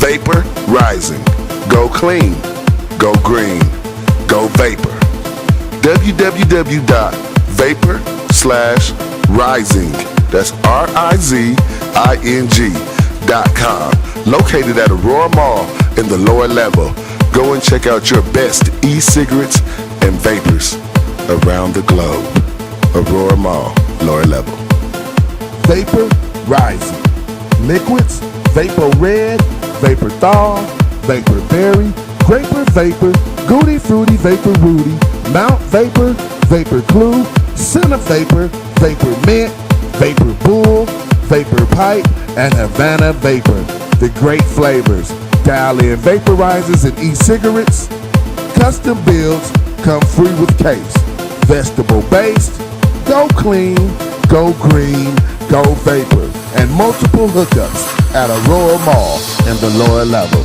Vapor Rising. Go clean. Go green. Go Vapor. www.vapor/rising. That's RIZING.com. Located at Aurora Mall in the lower level. Go and check out your best e-cigarettes and vapors around the globe. Aurora Mall, lower level. Vapor Rising. Liquids, Vapor Red, Vapor Thaw, Vapor Berry, Graper Vapor, Goody Fruity Vapor Rudy, Mount Vapor, Vapor Clue, Center Vapor, Vapor Mint, Vapor Bull, Vapor Pipe, and Havana Vapor. The great flavors. Dial in vaporizers and e-cigarettes. Custom builds come free with case. Vegetable based, go clean, go green, go Vapor. And multiple hookups at Aurora Mall in the lower level.